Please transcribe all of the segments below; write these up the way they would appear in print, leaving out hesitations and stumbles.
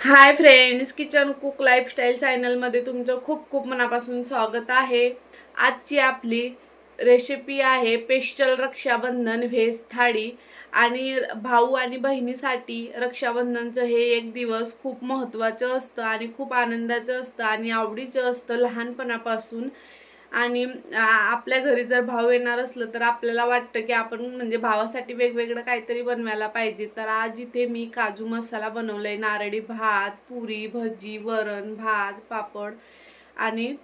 Hi friends, kitchen cook lifestyle चॅनलमध्ये तुमचं खूप खूप मनापासून स्वागत आहे। आजची आपली रेसिपी आहे स्पेशल रक्षाबंधन व्हेज थाळी। आणि भाऊ आणि बहिणीसाठी रक्षाबंधनचं हे एक दिवस खूप महत्त्वाचं असतं आणि खूप आनंदाचं असतं आणि आवडीचं असतं लहानपणापासून। आणि आपल्या घरी जर भाऊ येणार असलं तर आपल्याला वाटतं की आपण म्हणजे भावासाठी वेगवेगळं काहीतरी बनवायला पाहिजे। तर आज इथे मी काजू मसाला बनवलाय, नारळी भात, पुरी, भजी, वरण, भात, पापड। आणि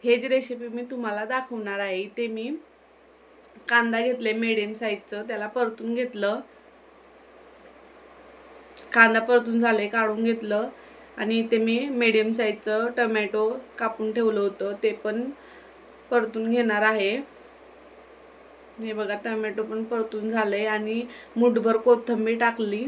हे जी रेसिपी मी तुम्हाला दाखवणार आहे, इथे मी कांदा घेतले मीडियम साईजचं, त्याला परतून घेतलं। कांदा परतून झाले काढून घेतलं। आणि इथे मी मीडियम साईजचं टोमॅटो कापून ठेवलं होतं, ते पण परतून घेणार आहे। हे बघा, टोमॅटो पण परतून झाले आणि मुठभर कोथिंबीर टाकली,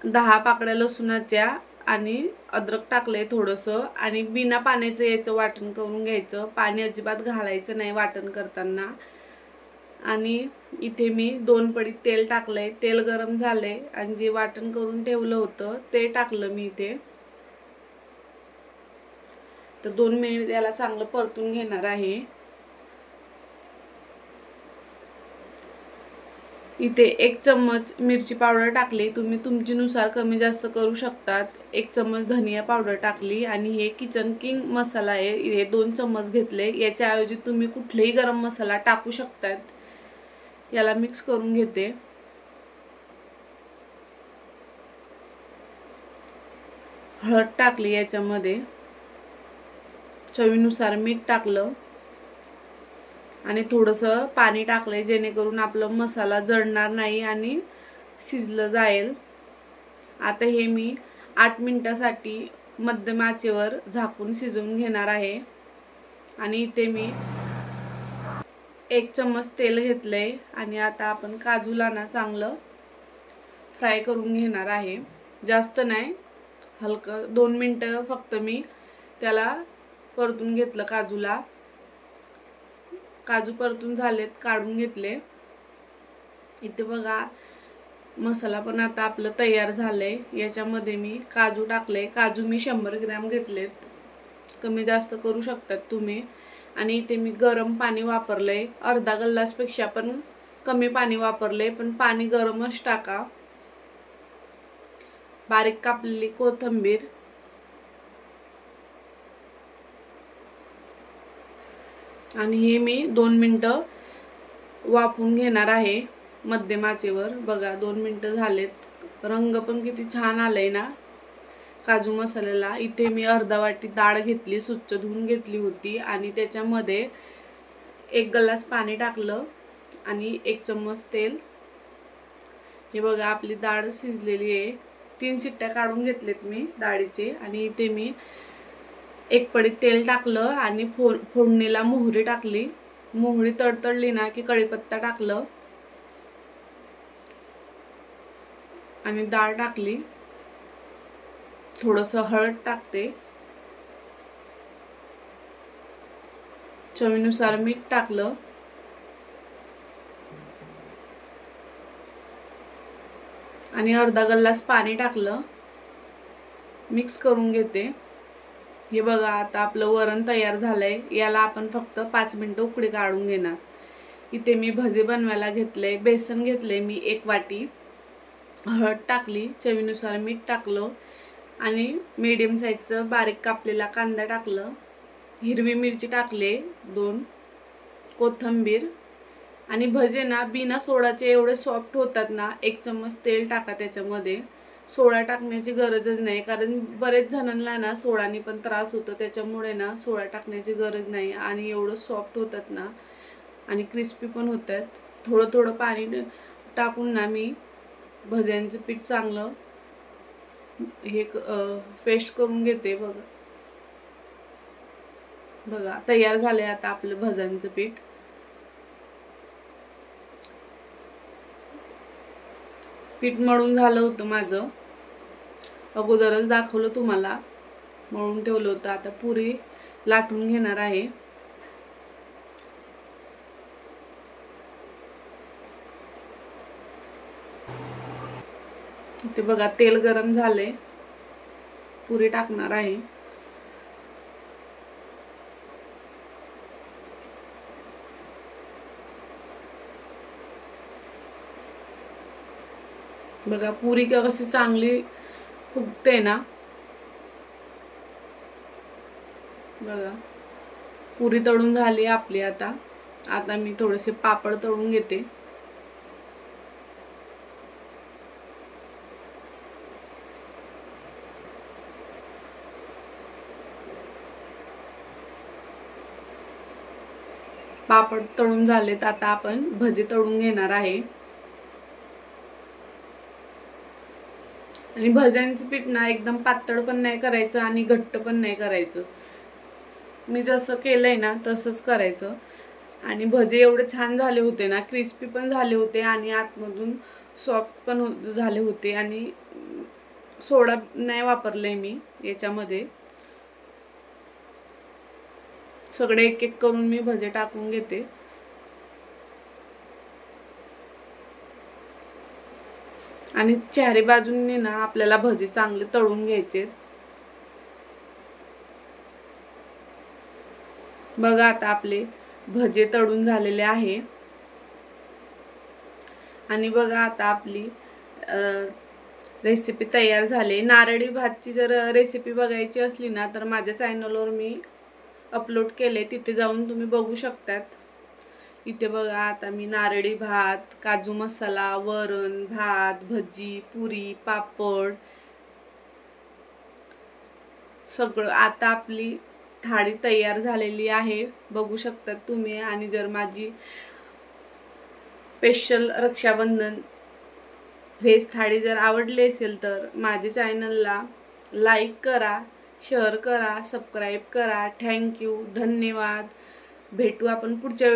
10 पाकळ्या लसूणाच्या आणि अद्रक टाकले थोडंसं। आणि बिना पाण्याचं याचं वाटण करून घ्यायचं, पाणी अजिबात घालायचं नाही वाटण करताना। आणि इथे मी 2 पडी तेल टाकले, तेल गरम झाले आणि जे वाटण करून ठेवलं होतं ते टाकलं मी इथे। तर 2 मिनिट याला चांगलं परतून घेणार आहे। इथे 1 चम्मच मिरची पावडर टाकली, तुम्ही तुमच्यानुसार कमी जास्त करू शकतात। 1 चम्मच धनिया पावडर टाकली आणि हे किचन किंग मसाला आहे, हे 2 चम्मच घेतले। याच्याऐवजी तुम्ही कुठलेही गरम मसाला टाकू शकतात। याला मिक्स करून घेते। हळद टाकली याच्यामध्ये, चवीनुसार मीठ टाकलं आणि थोडंसं पाणी टाकलंय जेणेकरून आपला मसाला जळणार नाही आणि शिजलं जाईल। आता हे मी 8 मिनिटासाठी मध्यम आचेवर झाकून शिजवून घेणार आहे। आणि इथे मी 1 चम्मच तेल घेतलंय आणि आता आपण काजूला ना चांगलं फ्राय करून घेणार आहे। जास्त नाही, हलकं 2 मिनिटं फक्त मी त्याला परतून घेतलं काजूला। काजू परतून झालेत, काढून घेतले। इथे बघा, मसाला पण आता आपलं तयार झालंय। याच्यामध्ये मी काजू टाकले, काजू मी 100 ग्रॅम घेतलेत, कमी जास्त करू शकतात तुम्ही। आणि इथे मी गरम पाणी वापरलंय, अर्धा ग्लासपेक्षा पण कमी पाणी वापरले, पण पाणी गरमच टाका। बारीक कापलेली कोथिंबीर आणि हे मी 2 मिनिटं वाफवून घेणार आहे मध्यम आचेवर। बघा 2 मिनिटं झालेत, रंग पण किती छान आलाय ना काजू मसाल्याला। इथे मी अर्धा वाटी डाळ घेतली, स्वच्छ धुवून घेतली होती आणि त्याच्यामध्ये 1 ग्लास पाणी टाकलं आणि 1 चम्मच तेल। हे बघा, आपली डाळ शिजलेली आहे, 3 शिट्ट्या काढून घेतलेत मी डाळीचे। आणि इथे मी 1 पडी तेल टाकलं आणि फोडणीला मोहरी टाकली। मोहरी तडतडली ना की कढीपत्ता टाकलं आणि डाळ टाकली, थोडंसं हळद टाकते, चवीनुसार मीठ टाकलं आणि अर्धा ग्लास पाणी टाकलं, मिक्स करून घेते। हे बघा, आता आपलं वरण तयार झालंय, याला आपण फक्त 5 मिनिटं उकळी काढून घेणार। इथे मी भजे बनवायला घेतले, बेसन घेतले मी 1 वाटी, हळद टाकली, चवीनुसार मीठ टाकलं आणि मीडियम साईजचं बारीक कापलेला कांदा टाकलं, हिरवी मिरची टाकले 2, कोथिंबीर। आणि भजे ना बिना सोडाचे एवढे सॉफ्ट होतात ना। 1 चम्मच तेल टाका त्याच्यामध्ये, सोडा टाकण्याची गरजच नाही, कारण बरेच जणांना ना सोडाने पण त्रास होतो, त्याच्यामुळे ना सोडा टाकण्याची गरज नाही आणि एवढं सॉफ्ट होतात ना आणि क्रिस्पी पण होतात। थोडं थोडं पाणी टाकून ना मी भज्यांचं पीठ चांगलं हे पेस्ट करून घेते। बघा तयार झाले आता आपलं भज्यांचं पीठ। पीठ मळून झालं होतं माझं, अगोदरच दाखवलं तुम्हाला, मळून ठेवलं होतं। आता पुरी लाटून घेणार आहे। इथे बघा तेल गरम झाले, पुरी टाकणार आहे. बघा पुरी कशी चांगली फुगते ना. बघा पुरी तळून झाली आपली. आता मी थोडेसे पापड तळून घेते. पापड तळून झालेत, आता आपण भजी तळून घेणार आहे. आणि भज्यांचं पीठ ना एकदम पातळ पण नाही करायचं आणि घट्ट पण नाही करायचं. मी जसं केलंय ना तसंच करायचं. आणि भजे एवढे छान झाले होते ना, क्रिस्पी पण झाले होते आणि आतमधून सॉफ्ट पण झाले होते. आणि सोडा नाही वापरले मी याच्यामध्ये. सगळे एक एक करून मी भजे टाकून घेते. आणि चारी बाजूंनी ना आपल्याला भजे चांगले तळून घ्यायचे. बघा आता आपले भजे तळून झालेले आहे. आणि बघा आता आपली रेसिपी तयार झाली. नारळी भातची जर रेसिपी बघायची असली ना तर माझ्या चॅनलवर मी अपलोड केले, तिथे जाऊन तुम्ही बघू शकतात. इथे बघा आता मी नारळी भात, काजू मसाला, वरण भात, भजी, पुरी, पापड सगळं. आता आपली थाळी तयार झालेली आहे, बघू शकतात तुम्ही. आणि जर माझी स्पेशल रक्षाबंधन व्हेज थाळी जर आवडली असेल तर माझ्या चॅनलला लाईक करा, शेअर करा, सबस्क्राईब करा. थँक्यू, धन्यवाद. भेटू आपण पुढच्या